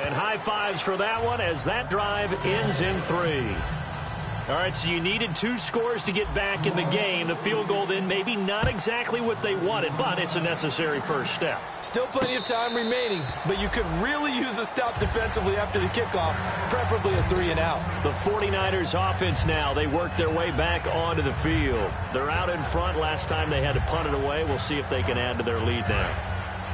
And high fives for that one as that drive ends in 3. All right, so you needed 2 scores to get back in the game. The field goal then maybe not exactly what they wanted, but it's a necessary first step. Still plenty of time remaining, but you could really use a stop defensively after the kickoff, preferably a 3 and out. The 49ers offense now, they work their way back onto the field. They're out in front. Last time they had to punt it away. We'll see if they can add to their lead now.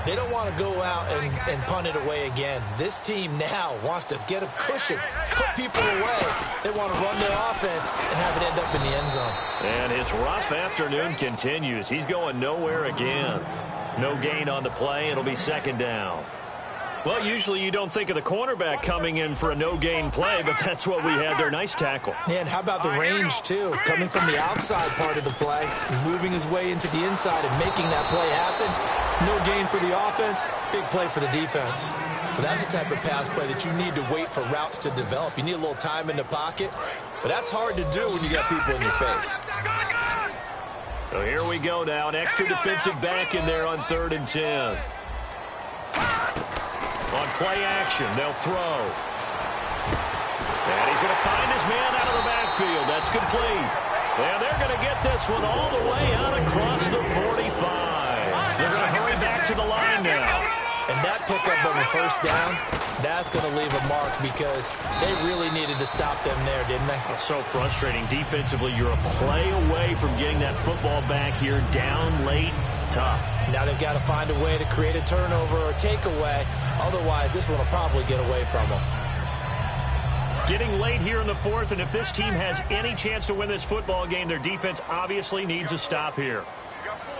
They don't want to go out and punt it away again. This team now wants to get a cushion, put people away. They want to run their offense and have it end up in the end zone. And his rough afternoon continues. He's going nowhere again. No gain on the play. It'll be 2nd down. Well, usually you don't think of the cornerback coming in for a no-gain play, but that's what we had there. Nice tackle. And how about the range, too? Coming from the outside part of the play, moving his way into the inside and making that play happen. No gain for the offense, big play for the defense. But that's the type of pass play that you need to wait for routes to develop. You need a little time in the pocket, but that's hard to do when you got people in your face. So here we go now. An extra defensive back in there on 3rd and 10. On play action, they'll throw. And he's going to find his man out of the backfield. That's complete. And they're going to get this one all the way out across the 45. They're going to hurry back to the line now. And that pickup of a 1st down, that's going to leave a mark because they really needed to stop them there, didn't they? Oh, so frustrating. Defensively, you're a play away from getting that football back here down late. Tough. Now they've got to find a way to create a turnover or takeaway. Otherwise, this one will probably get away from them. Getting late here in the 4th, and if this team has any chance to win this football game, their defense obviously needs a stop here.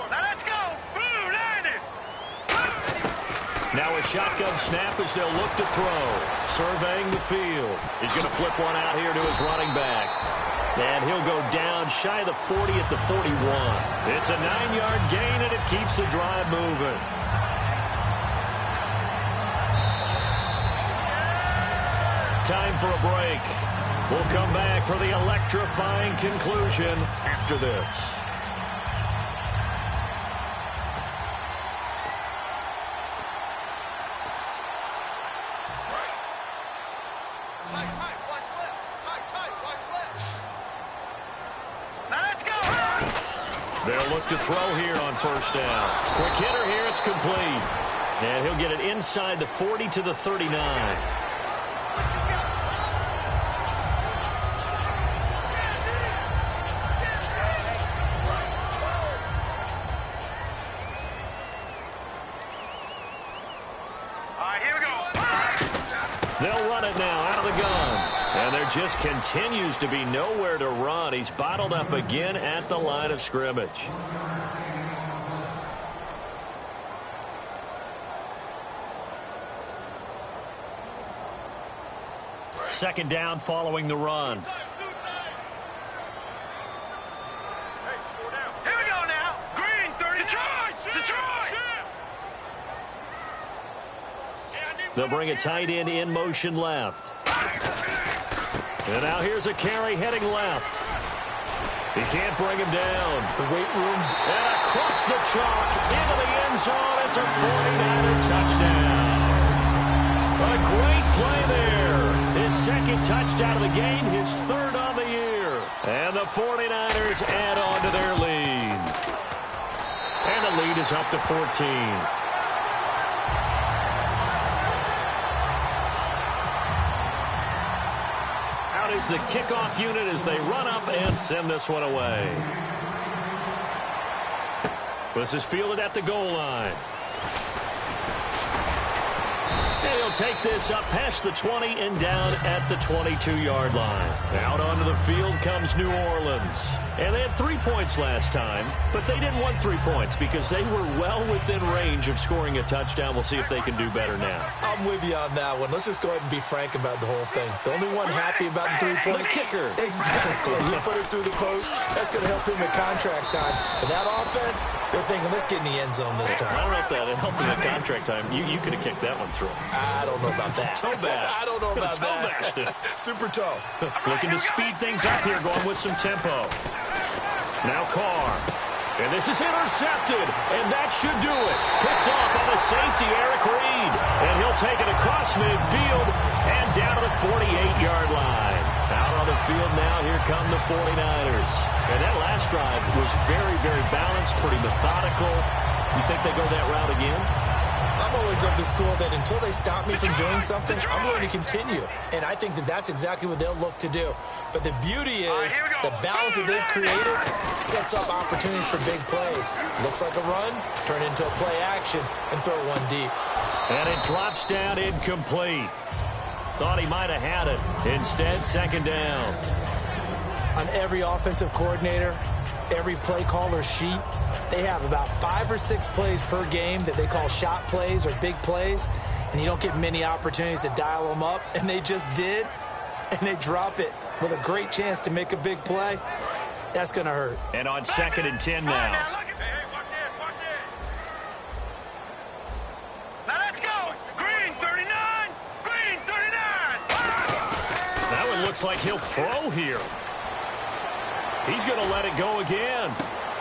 Now let's go. Blue 90. Now a shotgun snap as they'll look to throw. Surveying the field. He's going to flip one out here to his running back. And he'll go down shy of the 40 at the 41. It's a 9-yard gain, and it keeps the drive moving. Time for a break. We'll come back for the electrifying conclusion after this. They'll look to throw here on 1st down. Quick hitter here, it's complete. And he'll get it inside the 40 to the 39. They'll run it now out of the gun. And there just continues to be nowhere to run. He's bottled up again at the line of scrimmage. Second down following the run. Here we go now. Green 30. Detroit. They'll bring a tight end in motion left. And now here's a carry heading left. He can't bring him down. The weight room. And across the chalk into the end zone. It's a 49er touchdown. A great play there. His second touchdown of the game, his third on the year. And the 49ers add on to their lead. And the lead is up to 14. Is the kickoff unit as they run up and send this one away. This is fielded at the goal line. And he'll take this up past the 20 and down at the 22-yard line. Out onto the field comes New Orleans. And they had 3 points last time, but they didn't want 3 points because they were well within range of scoring a touchdown. We'll see if they can do better now. I'm with you on that one. Let's just go ahead and be frank about the whole thing. The only one happy about the 3 point. The kicker. Exactly. He put it through the post. That's going to help him in contract time. But that offense, they're thinking, let's get in the end zone this time. I don't know if that helped him in contract time. You could have kicked that one through. I don't know about that. Toe bash. I don't know about toe that. Bashed it. Super toe. Looking to speed things up here, going with some tempo. Now Carr. And this is intercepted. And that should do it. Picked off by the safety, Eric Reed. And he'll take it across midfield and down to the 48-yard line. Out on the field now, here come the 49ers. And that last drive was very, very balanced, pretty methodical. You think they go that route again? I'm always of the school that until they stop me from doing something, I'm going to continue. And I think that that's exactly what they'll look to do. But the beauty is the balance that they've created sets up opportunities for big plays. Looks like a run, turn it into a play action, and throw one deep. And it drops down incomplete. Thought he might have had it. Instead, second down. On every offensive coordinator, every play caller sheet, they have about 5 or 6 plays per game that they call shot plays or big plays, and you don't get many opportunities to dial them up, and they just did, and they drop it with a great chance to make a big play. That's going to hurt. And on 2nd and 10 now. Now let's go. Green 39. Green 39. That one looks like he'll throw here. He's going to let it go again.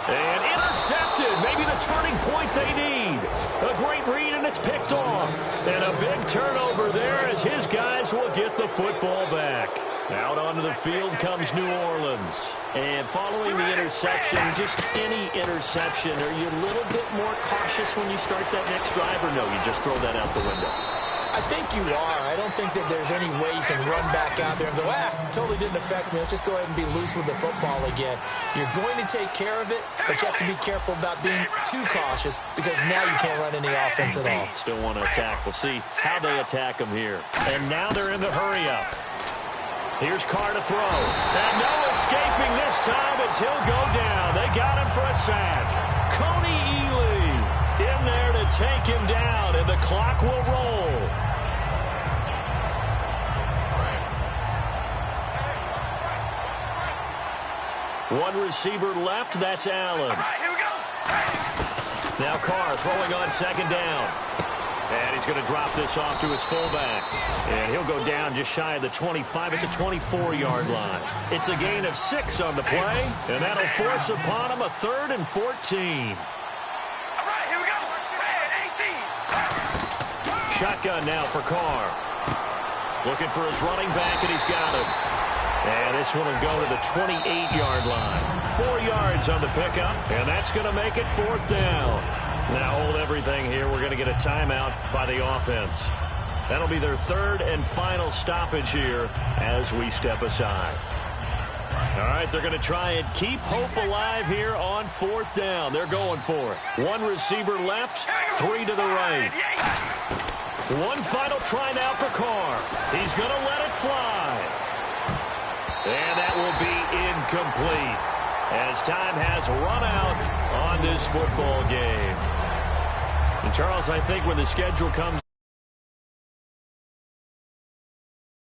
And intercepted. Maybe the turning point they need. A great read, and it's picked off. And a big turnover there as his guys will get the football back. Out onto the field comes New Orleans. And following the interception, just any interception, are you a little bit more cautious when you start that next drive, or no, you just throw that out the window? I think you are. I don't think that there's any way you can run back out there and go, totally didn't affect me. Let's just go ahead and be loose with the football again. You're going to take care of it, but you have to be careful about being too cautious because now you can't run any offense at all. Still want to attack. We'll see how they attack them here. And now they're in the hurry-up. Here's Carr to throw. And no escaping this time as he'll go down. They got him for a sack. Coney Ely in there to take him down, and the clock will roll. One receiver left, that's Allen. Here we go. Now Carr throwing on 2nd down. And he's going to drop this off to his fullback. And he'll go down just shy of the 25 at the 24-yard line. It's a gain of 6 on the play, and that'll force upon him a 3rd and 14. All right, here we go. Red 18. Shotgun now for Carr. Looking for his running back, and he's got him. And this one will go to the 28-yard line. 4 yards on the pickup, and that's going to make it 4th down. Now hold everything here. We're going to get a timeout by the offense. That'll be their 3rd and final stoppage here as we step aside. All right, they're going to try and keep hope alive here on 4th down. They're going for it. One receiver left, 3 to the right. One final try now for Carr. He's going to let it fly. And that will be incomplete as time has run out on this football game. And Charles, I think when the schedule comes